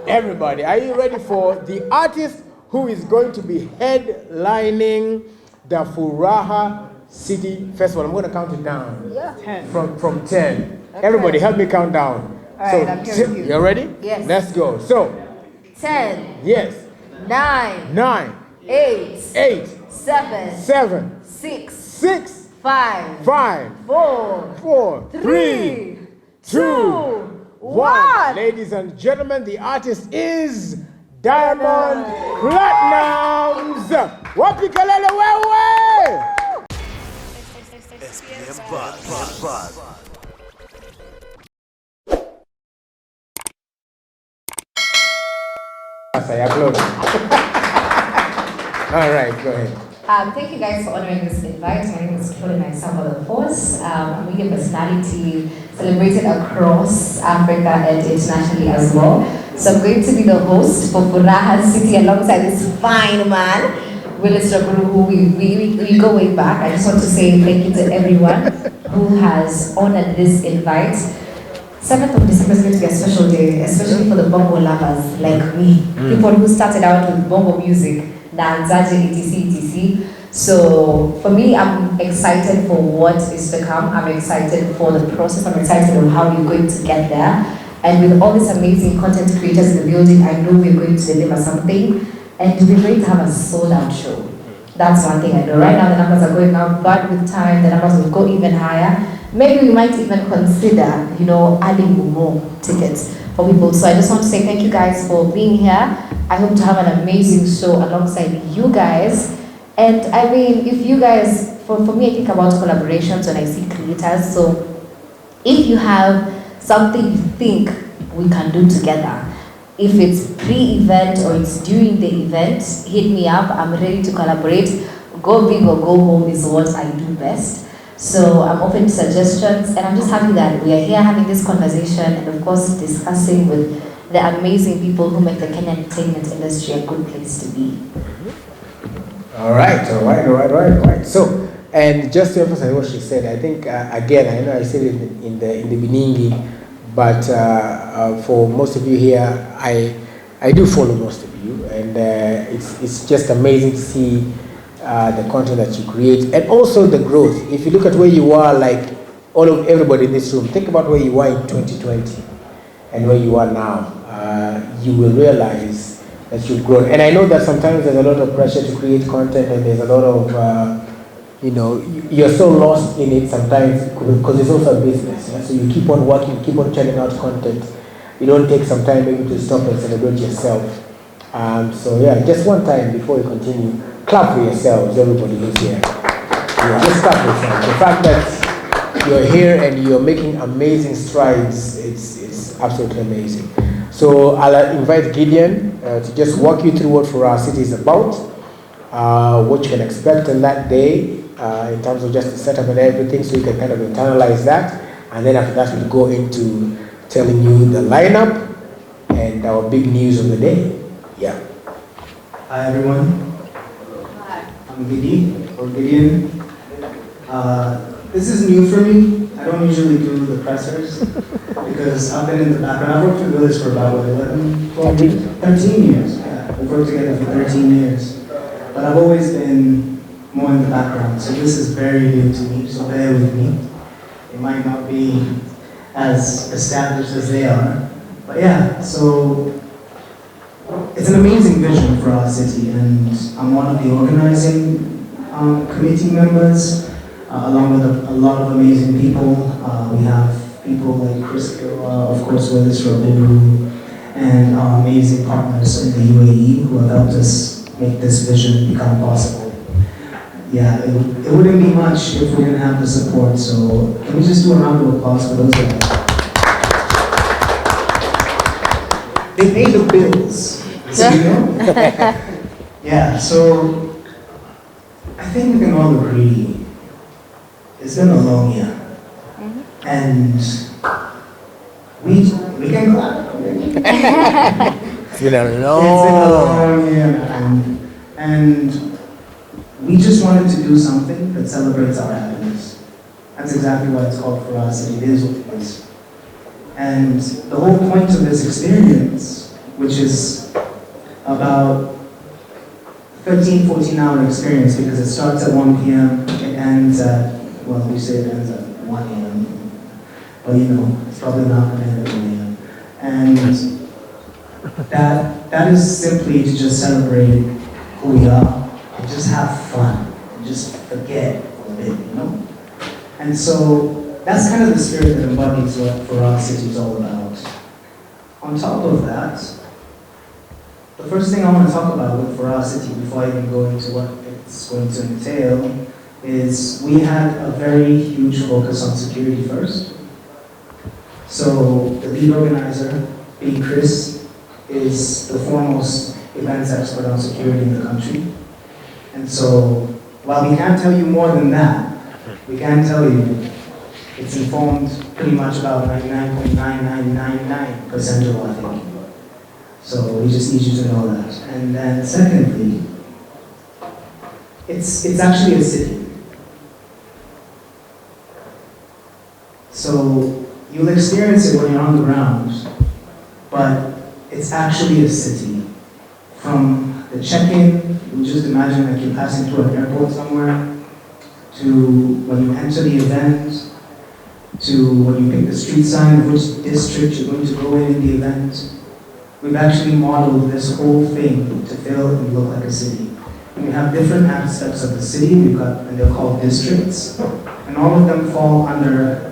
Everybody, are you ready for the artist who is going to be headlining the Foraha City Festival? I'm going to count it down. Yeah. 10. From 10. Okay. Everybody help me count down. All so, right, I'm here with you. You ready? Yes. Let's go. So, 10. Yes. 9. 9. 8. 8. 7. 7. 6. 6. 5. 5. 4. 4. 3. 2. 1. Ladies and gentlemen, the artist is Diamond Platnumz. Wapi kalele wewe! I applaud. All right, go ahead. Thank you guys for honoring this invite. My name is Claudia Simba. I'm a media personality celebrated across Africa and internationally as well. So I'm going to be the host for Foraha City alongside this fine man, Willis Raguru, who we go way back. I just want to say thank you to everyone who has honored this invite. 7th of December is going to be a special day, especially for the bongo lovers like me. People who started out with bongo music, danzaje, etc. So for me, I'm excited for what is to come. I'm excited for the process. I'm excited on how we're going to get there. And with all these amazing content creators in the building, I know we're going to deliver something. And we're going to have a sold-out show. That's one thing I know. Right now the numbers are going up, but with time the numbers will go even higher. Maybe we might even consider, adding more tickets for people. So I just want to say thank you guys for being here. I hope to have an amazing show alongside you guys. And I mean, if you guys, for me, I think about collaborations when I see creators. So if you have something you think we can do together, if it's pre-event or it's during the event, hit me up. I'm ready to collaborate. Go big or go home is what I do best. So I'm open to suggestions, and I'm just happy that we are here having this conversation and of course discussing with the amazing people who make the Kenyan entertainment industry a good place to be. All right. So, and just to emphasize what she said, I think again, I know I said it in the beginning, but for most of you here, I do follow most of you, and it's just amazing to see the content that you create and also the growth. If you look at where you are, like everybody in this room, think about where you were in 2020 and where you are now. You will realize that you've grown. And I know that sometimes there's a lot of pressure to create content, and there's a lot of you're so lost in it sometimes because it's also a business. Yeah? So you keep on working, keep on churning out content. You don't take some time maybe to stop and celebrate yourself. So yeah, just one time before you continue, clap for yourselves, everybody who's here. Yeah, just clap for yourself. The fact that you're here and you're making amazing strides, it's absolutely amazing. So I'll invite Gideon to just walk you through what Foraha City is about, what you can expect on that day, in terms of just the setup and everything, so you can kind of internalize that. And then after that, we'll go into telling you the lineup and our big news of the day. Yeah. Hi everyone. Hi. I'm Gideon. This is new for me. I don't usually do the pressers because I've been in the background. I've worked with Willis for about 13 years. Yeah, we've worked together for 13 years. But I've always been more in the background, so this is very new to me, so bear with me. It might not be as established as they are, but yeah, so it's an amazing vision for our city, and I'm one of the organizing committee members, along with a lot of amazing people. We have people like Chris Gilwa, of course, Willis Raguru, and our amazing partners in the UAE who have helped us make this vision become possible. Yeah, it wouldn't be much if we didn't have the support, so can we just do a round of applause for those guys? They pay the bills, so you know? Yeah, so I think we can all agree it's been a long year, and we can clap. It's been a long year, and we just wanted to do something that celebrates our happiness. That's exactly why it's called Furaha City. It is what it is. And the whole point of this experience which is about 13, 14-hour experience because it starts at 1 p.m., it ends at, well, we say it ends at 1 a.m., but you know, it's probably not going to end at 1 a.m. And that is simply to just celebrate who we are and just have fun and just forget a bit, you know? And so that's kind of the spirit that embodies what Foraha City is all about. On top of that, the first thing I want to talk about with Foraha City before I even go into what it's going to entail is we had a very huge focus on security first. So the lead organizer, being Chris, is the foremost events expert on security in the country. And so while we can't tell you more than that, we can tell you it's informed pretty much about 99.9999% of our thinking. So we just need you to know that. And then secondly, it's actually a city. So you'll experience it when you're on the ground, but it's actually a city. From the check-in, you just imagine like you're passing through an airport somewhere, to when you enter the event, to when you pick the street sign of which district you're going to go in the event. We've actually modeled this whole thing to feel and look like a city. And we have different aspects of the city, and they're called districts, and all of them fall under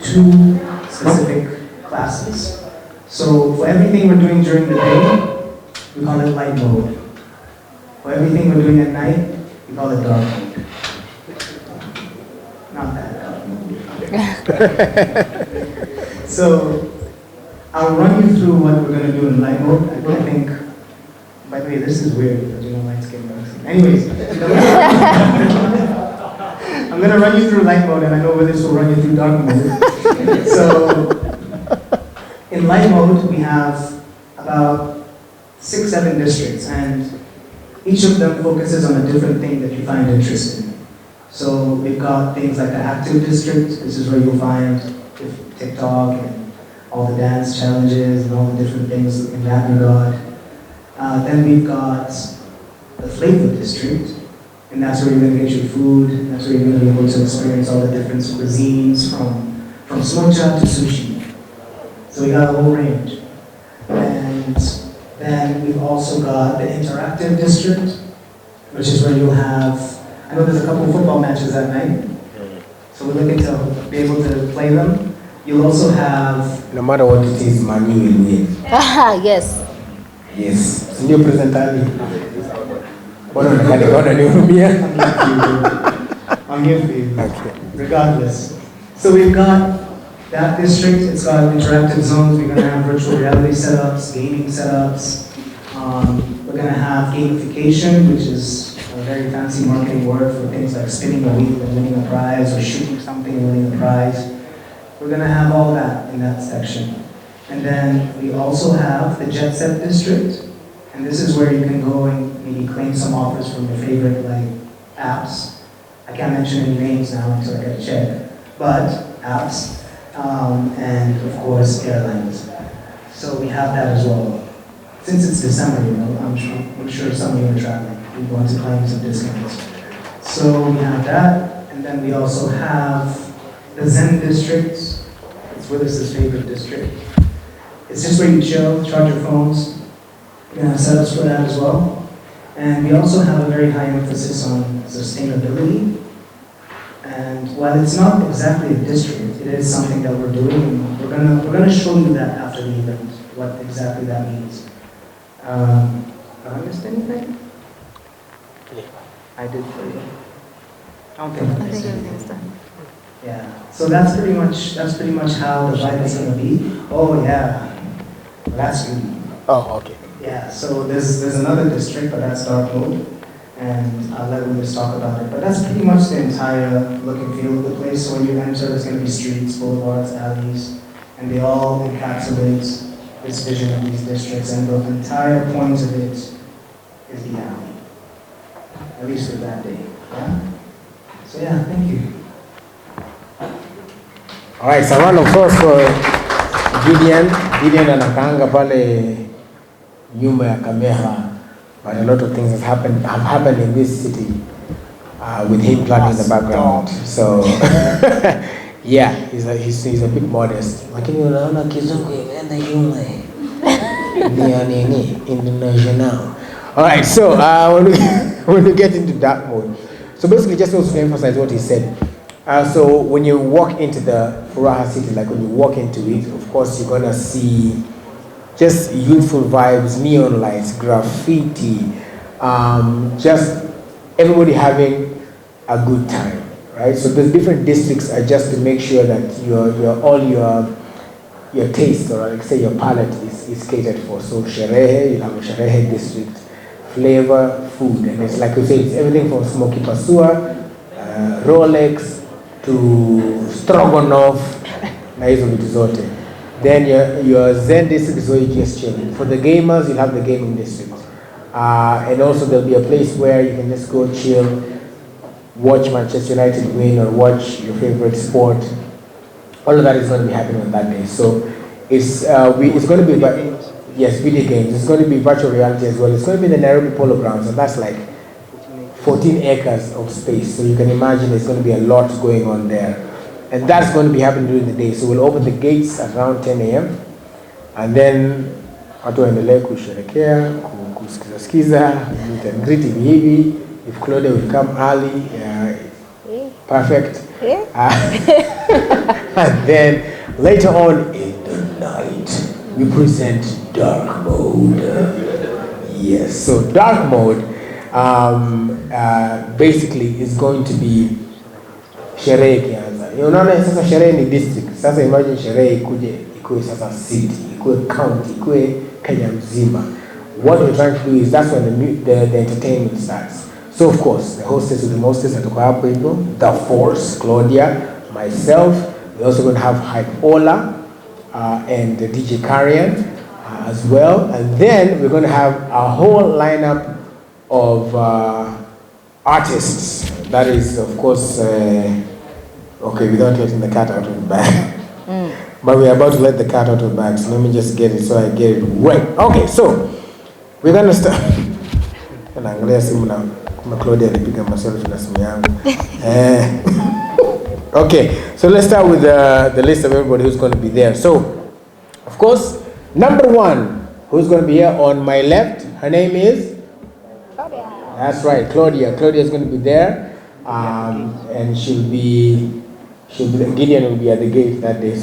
2 specific classes. So for everything we're doing during the day, we call it light mode. For everything we're doing at night, we call it dark mode. Not that dark mode. So I'll run you through what we're going to do in light mode. I think, by the way, this is weird because you know lights get dark. Anyways, I'm going to run you through light mode, and I know this will run you through dark mode. So in light mode, we have about 6, 7 districts, and each of them focuses on a different thing that you find interesting. So we've got things like the active district. This is where you'll find TikTok and all the dance challenges and all the different things in that regard. Then we've got the flavor district, and that's where you're going to get your food. That's where you're going to be able to experience all the different cuisines from smoked chop to sushi. So we got a whole range. And then we've also got the interactive district, which is where you'll have, I know there's a couple of football matches that night, so we're looking to be able to play them. You'll also have... No matter what it is, Manu will win. Yes. Yes. Senior presenter. I'm here for you. Okay. Regardless. So we've got that district, it's got interactive zones. We're going to have virtual reality setups, gaming setups. We're going to have gamification, which is a very fancy marketing word for things like spinning a wheel and winning a prize, or shooting something and winning a prize. We're going to have all that in that section. And then we also have the Jet Set district. And this is where you can go and maybe claim some offers from your favorite apps. I can't mention any names now until I get a check, but apps. And of course airlines. So we have that as well. Since it's December, you know, I'm sure some of you are traveling. We want to claim some discounts. So we have that, and then we also have the Zen district. It's Willis's favorite district. It's just where you chill, charge your phones. We're gonna have setups for that as well. And we also have a very high emphasis on sustainability. And while it's not exactly a district, it is something that we're doing, and we're gonna show you that after the event, what exactly that means. Have I missed anything? I did for you. I don't think I missed anything. done. Yeah. So that's pretty much how the vibe is gonna be. Oh yeah. Well, that's good. Oh, okay. Yeah. So there's another district, but that's dark mode. And I'll let Willis talk about it. But that's pretty much the entire look and feel of the place. So when you enter, there's going to be streets, boulevards, alleys, and they all encapsulate this vision of these districts. And the entire point of it is the alley, at least for that day. Yeah. So yeah, thank you. All right, so round of applause for Gideon. Gideon anakaanga pale nyuma ya kamera, but a lot of things have happened in this city with him planning in the background. So yeah, he's a bit modest. Lakini unaona kizungu imeenda nyuma ni international. All right, so when we get into dark mode, so basically just also to emphasize what he said. So when you walk into the Foraha City, like when you walk into it, of course you're gonna see just youthful vibes, neon lights, graffiti, just everybody having a good time, right? So the different districts are just to make sure that your taste, or like say your palate is catered for. So sherehe, you have a sherehe district, flavor, food, and it's like we say, it's everything from smoky pasua, Rolex, to stroganoff, na hizo vitu zote. Then your Zen district is where you just chill. For the gamers, you'll have the gaming district. And also there'll be a place where you can just go chill, watch Manchester United win or watch your favorite sport. All of that is going to be happening on that day. So it's going to be, yes, video games. It's going to be virtual reality as well. It's going to be the Nairobi Polo Grounds, and that's like 14 acres of space. So you can imagine there's going to be a lot going on there. And that's going to be happening during the day. So we'll open the gates at around 10 a.m. And then watu waendelee kusherekea, kusikiza, meet and greet hivi. If Claudia will come early, perfect. And then later on in the night, we present dark mode. Yes, so dark mode basically is going to be sherehe kianza. Unaona sasa sherehe ni district. Sasa imagine sherehe ikue sasa city, ikue county, ikue Kenya mzima. What we're trying to do is that's when the entertainment starts. So of course, the hostess with the mostess atakuwa hapo hivyo, the Force, Claudia, myself. We're also going to have Hype Ola and the DJ Karian as well. And then we're going to have a whole lineup of artists. That is, of course, okay, without letting the cat out of the bag. But we're about to let the cat out of the bag, so let me just get it so I get it right. Okay, so we're going to start. Claudia alipiga myself na simu yangu. Okay, so let's start with the list of everybody who's going to be there. So, of course, number one, who's going to be here on my left, her name is? Claudia. That's right, Claudia. Claudia is going to be there, and Gideon will be at the gate that day.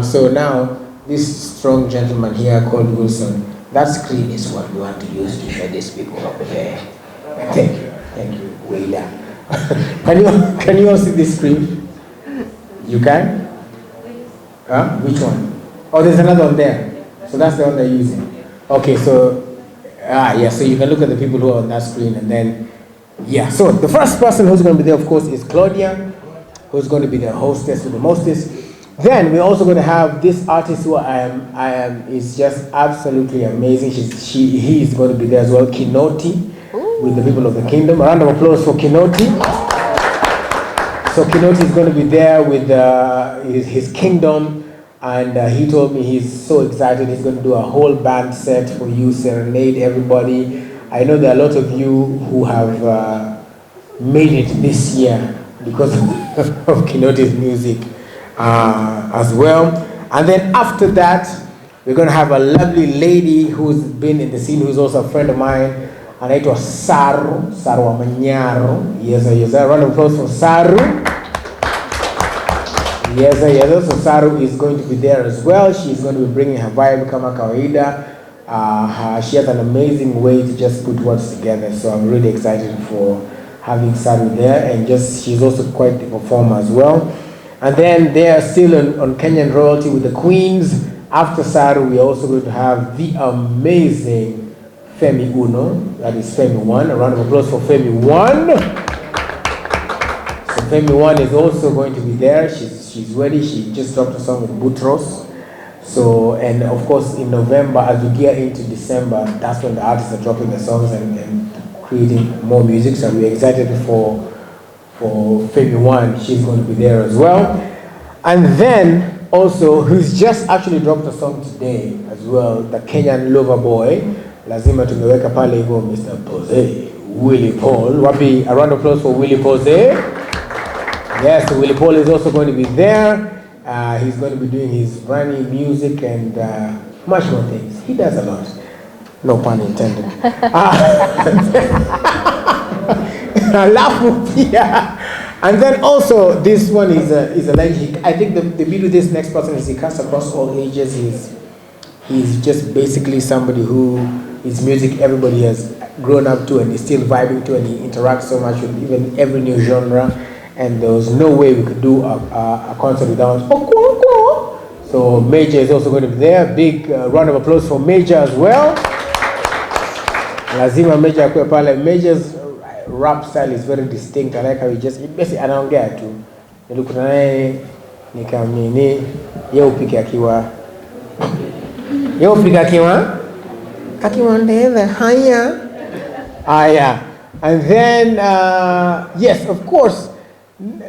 So now, this strong gentleman here called Wilson, that screen is what we want to use to show these people up there. Thank you, Wayla. Can you all see this screen? You can? Which one? Oh, there's another one there. So that's the one they're using. Okay, so yeah, so you can look at the people who are on that screen, and then yeah. So the first person who's going to be there, of course, is Claudia, who's going to be the hostess with the mostest. Then we're also going to have this artist who is just absolutely amazing. He is going to be there as well, Kinoti. With the people of the kingdom. A round of applause for Kinoti. So Kinoti is going to be there with his kingdom, and he told me he's so excited. He's going to do a whole band set for you, serenade everybody. I know there are a lot of you who have made it this year because of Kinoti's music as well. And then after that, we're going to have a lovely lady who's been in the scene, who's also a friend of mine. Anaitwa Saru Manyaro. Yes, a round of applause for Saru. Yes, so Saru is going to be there as well. She's going to be bringing her vibe kama kawaida. She has an amazing way to just put words together. So I'm really excited for having Saru there, and she's also quite the performer as well. And then they are still on Kenyan royalty with the queens. After Saru, we are also going to have the amazing Femi Uno, that is Femi 1. A round of applause for Femi 1. So Femi 1 is also going to be there. She's ready. She just dropped a song with Butros. So, and of course in November, as we get into December, that's when the artists are dropping the songs and creating more music. So we're excited for Femi 1. She's going to be there as well. And then also, who's just actually dropped a song today as well, the Kenyan Lover Boy. Lazima tumeweka pale hivyo Mr. Pose, Willie Paul. Wapi, a round of applause for Willie Pose. Yes, Willie Paul is also going to be there. He's going to be doing his brand new music and much more things. He does a lot. No pun intended. And then also this one is a legend. I think the beauty of this next person is he cuts across all ages. He's just basically somebody who his music everybody has grown up to and is still vibing to, and he interacts so much with even every new genre. And there was no way we could do a concert without Okwoko. So Major is also going to be there. Big round of applause for Major as well. Lazima Major akwe pale. Major's rap style is very distinct. I like how he just basically anaongea tu. Nilikuta naye nikamnini yeye upike akiwa ndeve haya. And then yes, of course,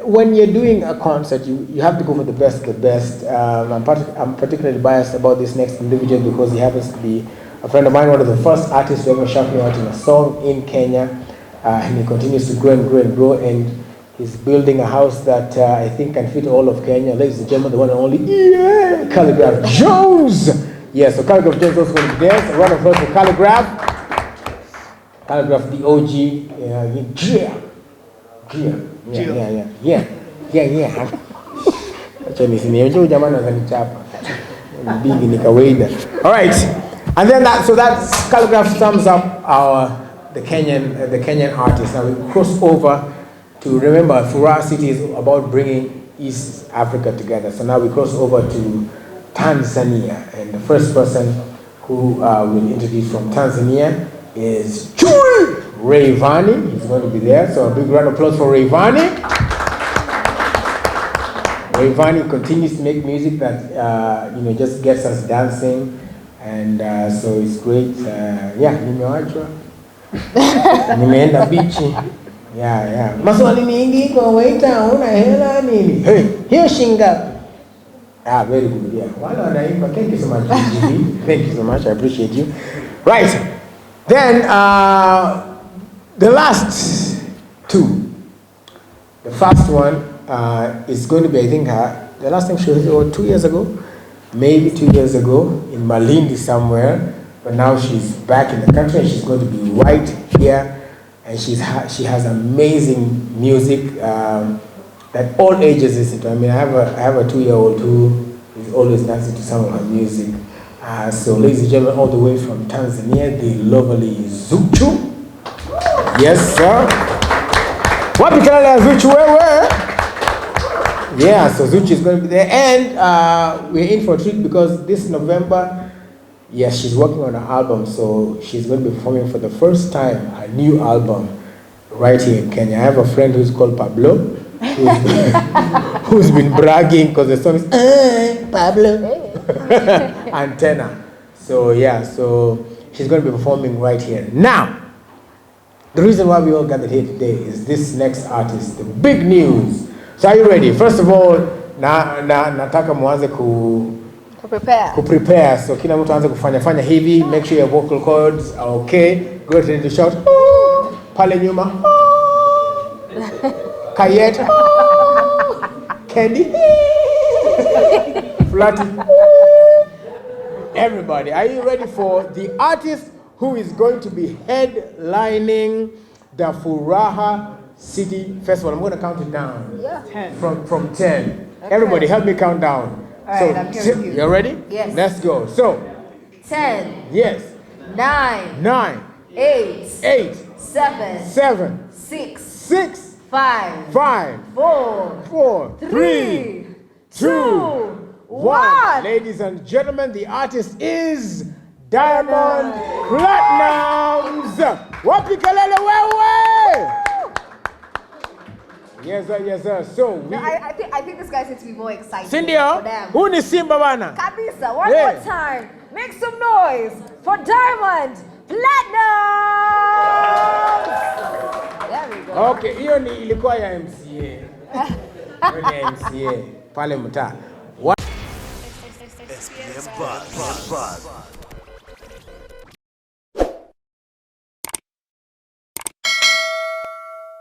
when you're doing a concert, you have to go for the best of the best. I'm particularly biased about this next individual because he happens to be a friend of mine, one of the first artists to ever shout me out in a song in Kenya. And he continues to grow and grow and grow, and he's building a house that I think can fit all of Kenya. Ladies and gentlemen, the one and only, Calligraph Jones! Yes, so Calligraph Jones is also going to be there. So a round of applause for Calligraph. Calligraph, the OG. Yeah. Acha nisiniambie jamani ananichapa. Bigi ni kawaida. All right. And then that Calligraph sums up the Kenyan artists. Now we cross over to, remember, Foraha City is about bringing East Africa together. So now we cross over to Tanzania, and the first person who will introduce from Tanzania is Chui Rayvanny. He's going to be there, so a big round of applause for Rayvanny. Rayvanny continues to make music that just gets us dancing, and so it's great. Nimeachwa, nimeenda bichi. Maswali mingi kwa waiter, una hela nini? Hey, hiyo shinga. Very good. Yeah. Thank you so much, GG. Thank you so much. I appreciate you. Right. Then the last two. The first one is going to be, I think, the last time she was 2 years ago, maybe 2 years ago, in Malindi somewhere. But now she's back in the country, and she's going to be right here. And she has amazing music that all ages listen to. I mean, I have a 2-year-old who is always dancing to some of her music. So, ladies and gentlemen, all the way from Tanzania, the lovely Zuchu. Yes, sir. Wapi kelele ya Zuchu wewe? Yeah, so Zuchu is going to be there, and we're in for a treat because this November, yes, she's working on an album, so she's going to be performing for the first time a new album right here in Kenya. I have a friend who's called Pablo, who's been bragging because the song is Pablo Antenna. So yeah, so she's going to be performing right here. Now, the reason why we all gathered here today is this next artist, the big news. So are you ready? First of all, nataka muanze prepare. So kila mtu aanze kufanya hivi. Make sure your vocal cords are okay. Go ahead to shout. Pale nyuma. Kayet. Candy. Flatty. Everybody, are you ready for the artist who is going to be headlining the Foraha City Festival? I'm going to count it down. Yeah. 10. From 10. Okay. Everybody, help me count down. All right, I'm here with you. You ready? Yes. Let's go. So. 10. Yes. 9. 8. 7. 6. 5. 4. 3. 2. 1. Ladies and gentlemen, the artist is Diamond Platnumz. Wapi kelele wewe? Yes, sir. So I think this guy needs to be more excited. Sindio, who ni Simba bana? Kabisa, one more time. Make some noise for Diamond Platnumz. There we go. Okay, hiyo ni ilikuwa ya MCA. Hiyo ni MCA pale mtaa. SPM Buzz.